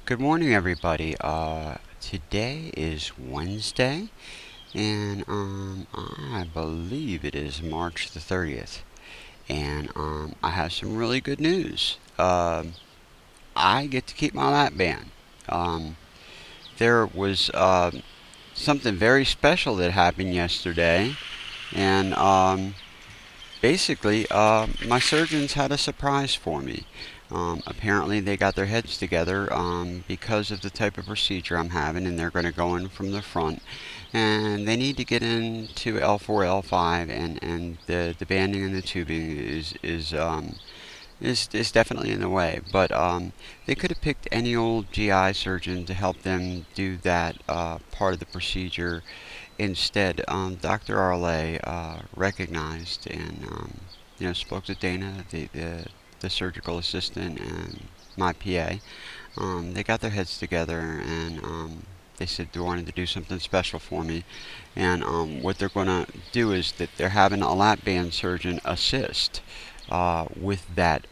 Good morning, everybody. Today is Wednesday, and I believe it is March the 30th, and I have some really good news. I get to keep my lap band. Um, there was something very special that happened yesterday, and basically, my surgeons had a surprise for me. Apparently, they got their heads together because of the type of procedure I'm having, and they're going to go in from the front. And they need to get into L4, L5, and the banding and the tubing is definitely in the way. But they could have picked any old GI surgeon to help them do that part of the procedure. Instead, Dr. Arle recognized and spoke to Dana, the surgical assistant, and my PA. They got their heads together and they said they wanted to do something special for me. And what they're going to do is that they're having a lap band surgeon assist with that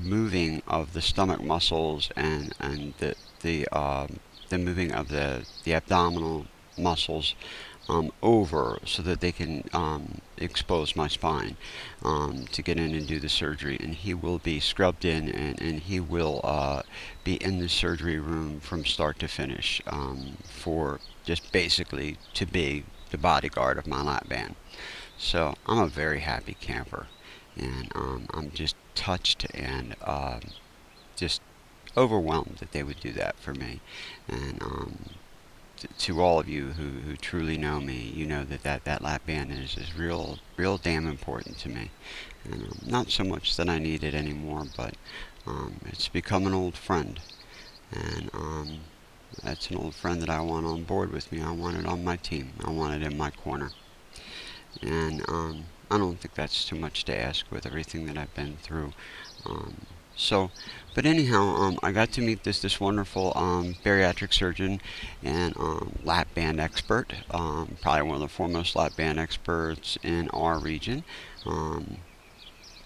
moving of the stomach muscles and the moving of the abdominal muscles over so that they can expose my spine to get in and do the surgery. And he will be scrubbed in and he will be in the surgery room from start to finish for just basically to be the bodyguard of my lap band. So I'm a very happy camper, and I'm just touched and just overwhelmed that they would do that for me. And to all of you who truly know me, you know that lap band is real damn important to me. And not so much that I need it anymore, but it's become an old friend. And that's an old friend that I want on board with me. I want it on my team. I want it in my corner. And I don't think that's too much to ask with everything that I've been through. Um, so, but anyhow, I got to meet this wonderful bariatric surgeon and lap band expert, probably one of the foremost lap band experts in our region. Um,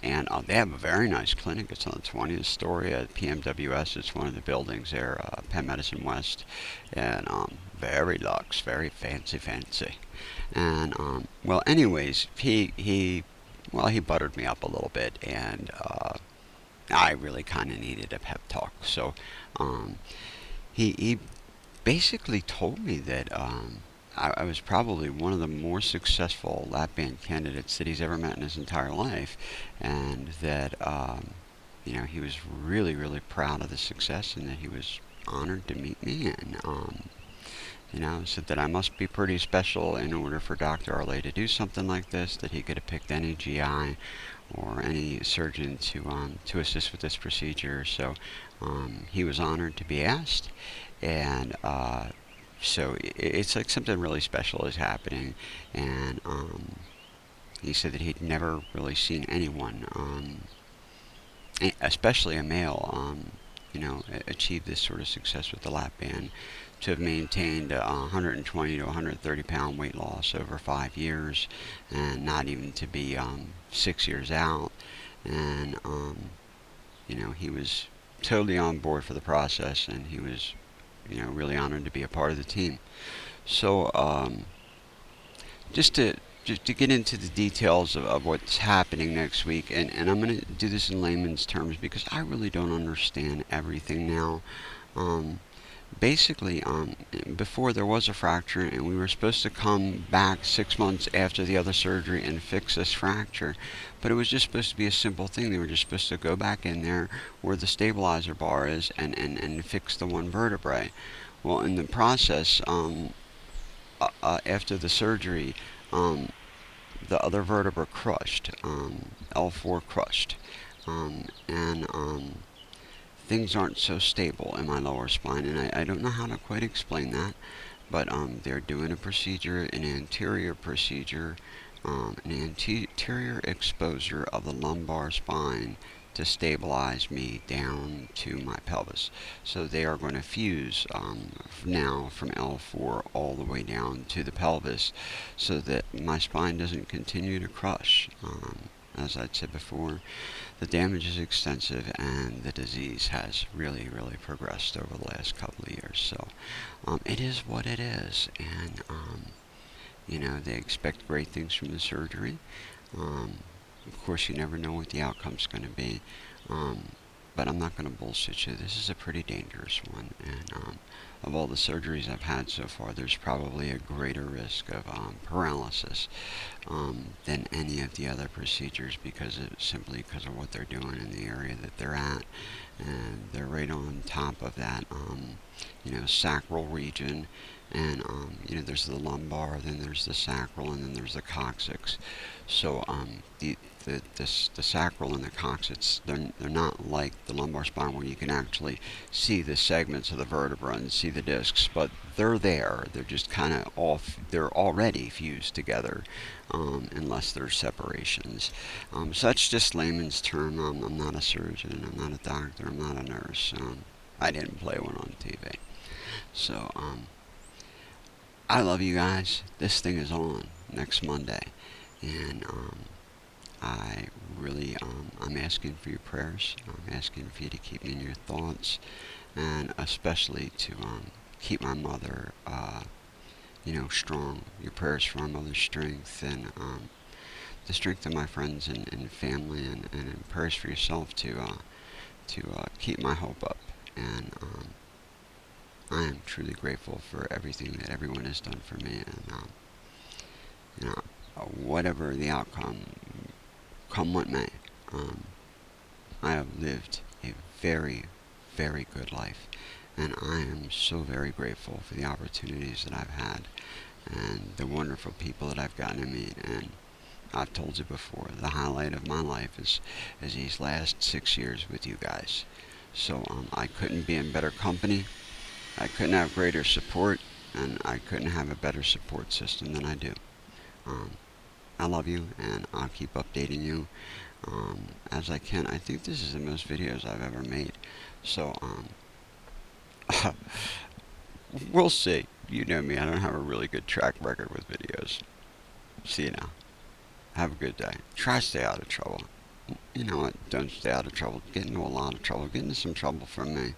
and they have a very nice clinic. It's on the 20th story at PMWS. It's one of the buildings there, Penn Medicine West, and very luxe, very fancy. And well, anyways, he buttered me up a little bit, and I really kind of needed a pep talk. So um, he basically told me that I was probably one of the more successful lap band candidates that he's ever met in his entire life, and that he was really proud of the success, and that he was honored to meet me, and said that I must be pretty special in order for Dr. Arle to do something like this, that he could have picked any GI or any surgeon to assist with this procedure. So he was honored to be asked, and so it's like something really special is happening. And he said that he'd never really seen anyone, especially a male, achieve this sort of success with the lap band, to have maintained 120 to 130 pound weight loss over 5 years, and not even to be 6 years out. And he was totally on board for the process, and he was really honored to be a part of the team. So just to get into the details of what's happening next week, and I'm going to do this in layman's terms because I really don't understand everything now. Um, Basically, before there was a fracture, and we were supposed to come back 6 months after the other surgery and fix this fracture, but it was just supposed to be a simple thing. They were just supposed to go back in there where the stabilizer bar is and fix the one vertebrae. Well, in the process, after the surgery, um, the other vertebra crushed, L4 crushed, and things aren't so stable in my lower spine, and I don't know how to quite explain that, but they're doing a procedure, an anterior procedure, an anterior exposure of the lumbar spine to stabilize me down to my pelvis. So they are going to fuse now from L4 all the way down to the pelvis so that my spine doesn't continue to crush. as I'd said before, the damage is extensive and the disease has really, really progressed over the last couple of years. So it is what it is. And, they expect great things from the surgery. Um, of course, you never know what the outcome's going to be. Um, but I'm not going to bullshit you. This is a pretty dangerous one. And of all the surgeries I've had so far, there's probably a greater risk of paralysis than any of the other procedures simply because of what they're doing in the area that they're at, and they're right on top of that, sacral region, and there's the lumbar, then there's the sacral, and then there's the coccyx. So the sacral and the coccyx, they're not like the lumbar spine where you can actually see the segments of the vertebra and see the discs, but they're there. They're just kind of off. They're already fused together, unless there's separations. So that's just layman's term. I'm not a surgeon. I'm not a doctor. I'm not a nurse. I didn't play one on TV. So I love you guys. This thing is on next Monday, and I really, I'm asking for your prayers. I'm asking for you to keep me in your thoughts, and especially to keep my mother, strong. Your prayers for my mother's strength, and the strength of my friends and family, and prayers for yourself to keep my hope up. And I am truly grateful for everything that everyone has done for me, and whatever the outcome, come what may, I have lived a very, very good life, and I am so very grateful for the opportunities that I've had and the wonderful people that I've gotten to meet. And I've told you before, the highlight of my life is these last 6 years with you guys. So I couldn't be in better company. I couldn't have greater support, and I couldn't have a better support system than I do. Um, I love you, and I'll keep updating you as I can. I think this is the most videos I've ever made. So we'll see. You know me, I don't have a really good track record with videos. See you now. Have a good day. Try to stay out of trouble. You know what? Don't stay out of trouble. Get into a lot of trouble. Get into some trouble from me.